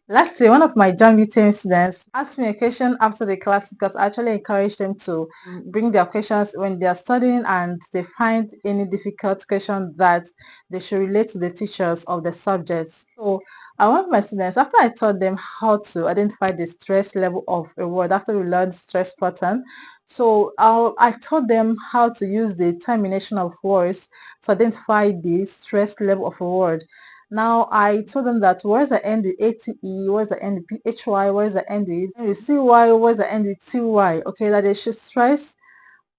Last year, one of my JAMB UTME students asked me a question after the class because I actually encouraged them to bring their questions when they are studying and they find any difficult question that they should relate to the teachers of the subjects. So one of my students, after I taught them how to identify the stress level of a word, after we learned stress pattern, so I taught them how to use the termination of words to identify the stress level of a word. Now I told them that words that end with ATE, words that end with PHY, words that end with CY, words that end with TY, okay, that they should stress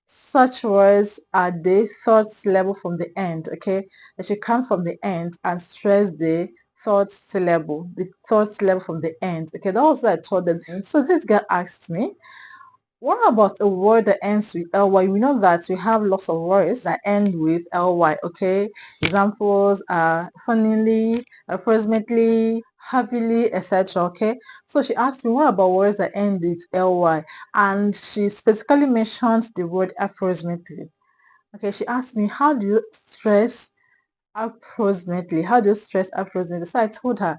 such words at the thoughts level from the end, okay? They should come from the end and stress the thoughts level from the end, okay? That was what I told them. So this guy asked me, what about a word that ends with ly? We know that we have lots of words that end with ly, okay? Examples are funnily, approximately, happily, etc. Okay? So she asked me, what about words that end with ly? And she specifically mentioned the word approximately. Okay, she asked me, how do you stress approximately? How do you stress approximately? So I told her,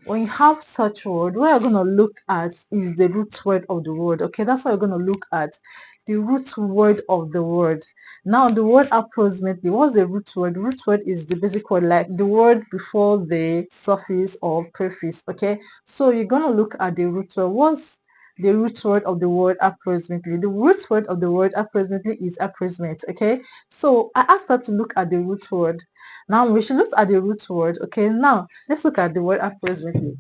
when you have such word, what you're going to look at is the root word of the word. Okay, that's what you're going to look at, the root word of the word. Now the word approximately, what's the root word? Root word is the basic word, like the word before the suffix or prefix. Okay, so you're going to look at the root word. What's the root word of the word approximately? The root word of the word approximately is approximate. Okay, so I asked her to look at the root word. Now we should look at the root word. Okay, now let's look at the word approximately.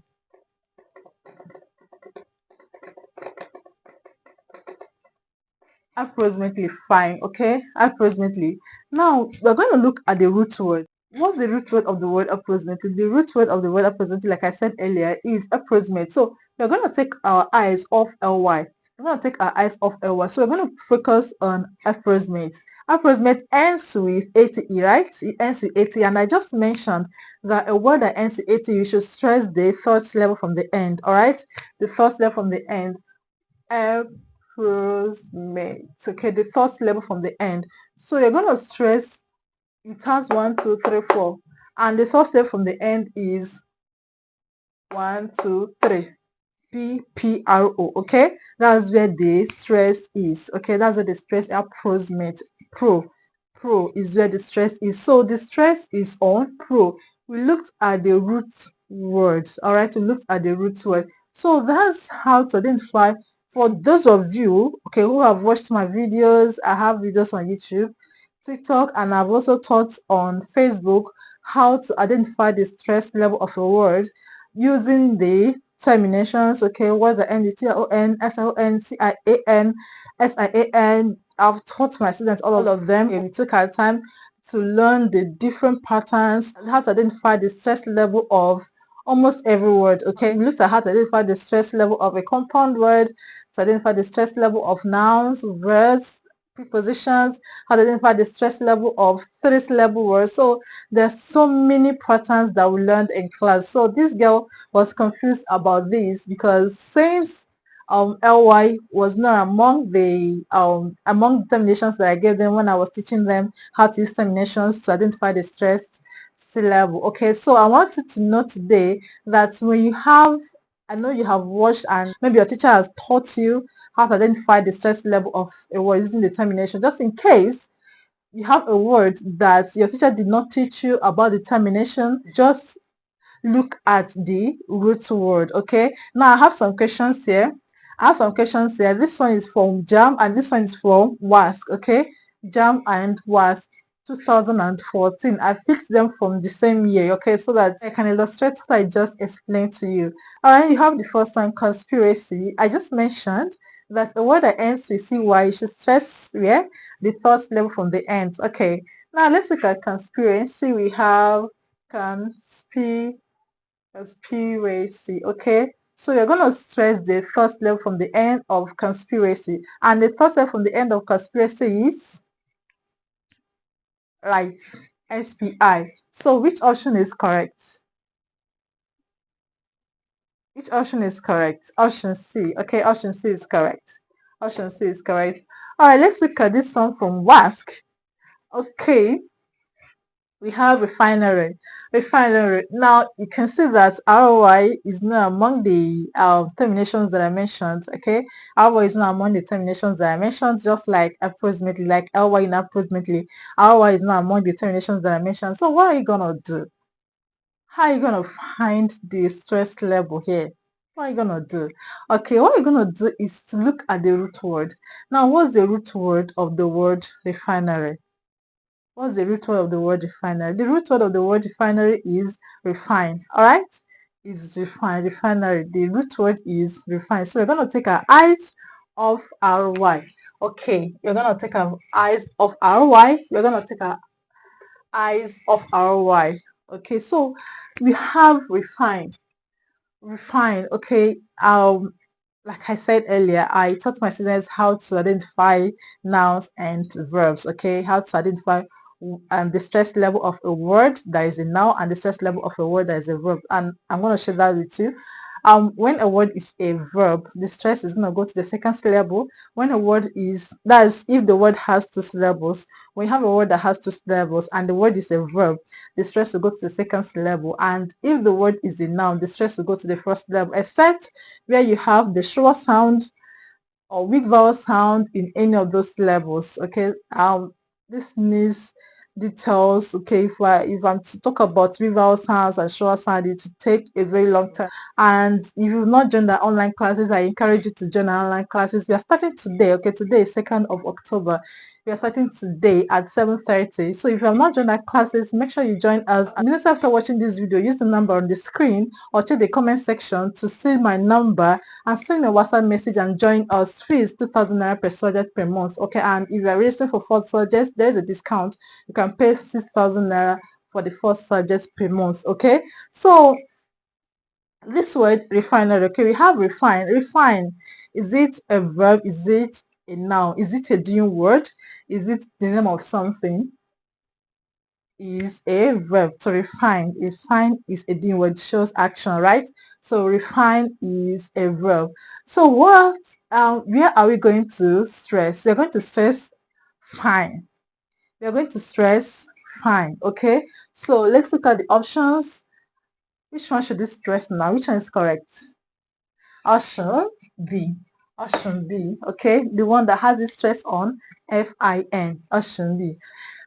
Approximately, fine. Okay, approximately. Now we're going to look at the root word. What's the root word of the word approximately? The root word of the word approximately, like I said earlier, is approximate. So we're going to take our eyes off ly. We're going to take our eyes off ly. So we're going to focus on approximate. Approximate ends with ate, right? It ends with ate, and I just mentioned that a word that ends with ate, you should stress the thoughts level from the end. All right, the thoughts level from the end. Approximate. Okay, the thoughts level from the end. So you're going to stress, it has 1, 2, 3, 4, and the thoughts level from the end is 1, 2, 3. PPRO. Okay, that's where the stress is. Okay, that's where the stress approximate. Pro is where the stress is. So the stress is on pro. We looked at the root words. All right, we looked at the root word. So that's how to identify. For those of you, okay, who have watched my videos, I have videos on YouTube, TikTok, and I've also taught on Facebook how to identify the stress level of a word using the terminations. Okay, words that end with TON, SON, CIAN, SIAN. I've taught my students all of them. Okay, we took our time to learn the different patterns and how to identify the stress level of almost every word. Okay, we looked at how to identify the stress level of a compound word, to identify the stress level of nouns, verbs, prepositions, how to identify the stress level of three-syllable words. So there's so many patterns that we learned in class. So this girl was confused about this because since ly was not among the terminations that I gave them when I was teaching them how to use terminations to identify the stress syllable. Okay, so I wanted to know today that when you have, I know you have watched and maybe your teacher has taught you how to identify the stress level of a word using the termination, just in case you have a word that your teacher did not teach you about the termination, just look at the root word. Okay, now I have some questions here. This one is from JAMB and this one is from WASC. Okay, JAMB and WASC 2014. I picked them from the same year. Okay, so that I can illustrate what I just explained to you. All right, you have the first one, conspiracy. I just mentioned that a word that ends with cy, you should stress the first level from the end. Okay, now let's look at conspiracy. We have conspiracy. Conspiracy. Okay, so you're going to stress the first level from the end of conspiracy, and the first level from the end of conspiracy is right, SPI. So which option is correct? Which option is correct? Option C. Okay, option C is correct. Option C is correct. All right, let's look at this one from WASC. Okay, we have refinery. Refinery. Now you can see that ROI is not among the terminations that I mentioned. Okay, ROI is not among the terminations that I mentioned. Just like approximately, like LY in approximately, ROI is not among the terminations that I mentioned. So what are you gonna do? How are you gonna find the stress level here? What are you gonna do? Okay, what you're gonna do is to look at the root word. Now, what's the root word of the word refinery? What's the root word of the word refinery? The root word of the word refinery is refine. All right, is refine, refinery. The root word is refine. So we're gonna take our eyes off RY. Okay, you're gonna take our eyes off RY. We're gonna take our eyes off RY. Okay, so we have refine. Refine. Okay, like I said earlier, I taught my students how to identify nouns and verbs. Okay, how to identify the stress level of a word that is a noun and the stress level of a word that is a verb. And I'm going to share that with you. When a word is a verb, the stress is going to go to the second syllable. When a word is, that's if the word has two syllables. When you have a word that has two syllables and the word is a verb, the stress will go to the second syllable. And if the word is a noun, the stress will go to the first syllable, except where you have the sure sound or weak vowel sound in any of those syllables. Okay, this needs details. Okay, if I'm to talk about weak vowel sounds and sure sound, it will take a very long time. And if you've not joined the online classes, I encourage you to join our online classes. We are starting today. Okay, today is 2nd of October. We are starting today at 7:30. So if you have not joined our classes, make sure you join us. And immediately after watching this video, use the number on the screen or check the comment section to see my number and send a WhatsApp message and join us. Fee is 2,000 naira per subject per month. Okay, and if you are registering for 4 subjects, there is a discount. You can pay 6,000 naira for the 4 subjects per month. Okay, so this word refinery. Okay, we have refine. Refine, is it a verb? Is it a noun? Is it a doing word? Is it the name of something? Is a verb. To refine. Refine is a doing word, shows action, right? So refine is a verb. So what where are we going to stress? We're going to stress fine. We're going to stress fine. Okay, so let's look at the options. Which one should we stress now? Which one is correct? Option B. Option B. Okay, the one that has the stress on FIN. Option B.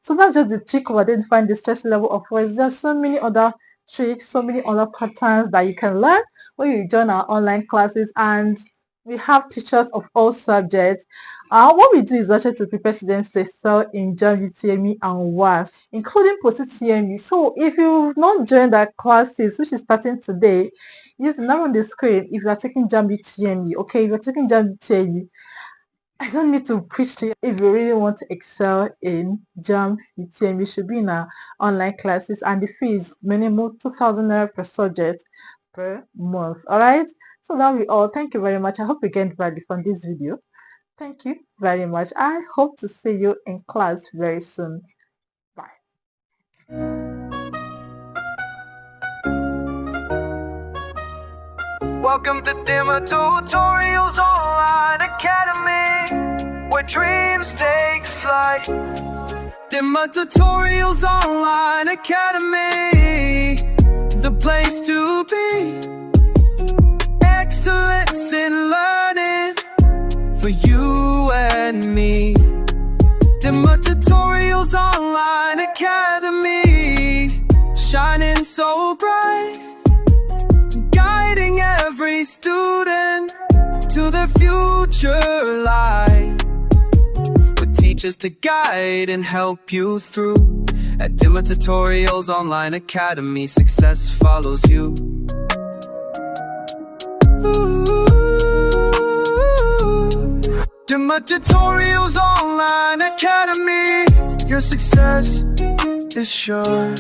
So that's just the trick of identifying the stress level of words. There's so many other tricks, so many other patterns that you can learn when you join our online classes, and we have teachers of all subjects. What we do is actually to prepare students to excel in JAMB UTME and WAEC, including post-UTME. So if you've not joined our classes, which is starting today, use the number on the screen if you are taking JAMB UTME. Okay, if you're taking JAMB UTME, I don't need to preach to you. If you really want to excel in JAMB UTME, you should be in our online classes, and the fee is minimum 2,000 naira per subject per month. All right, so that'll be all. Thank you very much. I hope you gained value from this video. Thank you very much. I hope to see you in class very soon. Bye. Welcome to Demo Tutorials Online Academy, where dreams take flight. Demo Tutorials Online Academy, the place to be. Excellence in learning for you and me. Demo Tutorials Online Academy, shining so bright, guiding every student to their future light, with teachers to guide and help you through. At Demo Tutorials Online Academy, success follows you. Demo Tutorials Online Academy, your success is sure.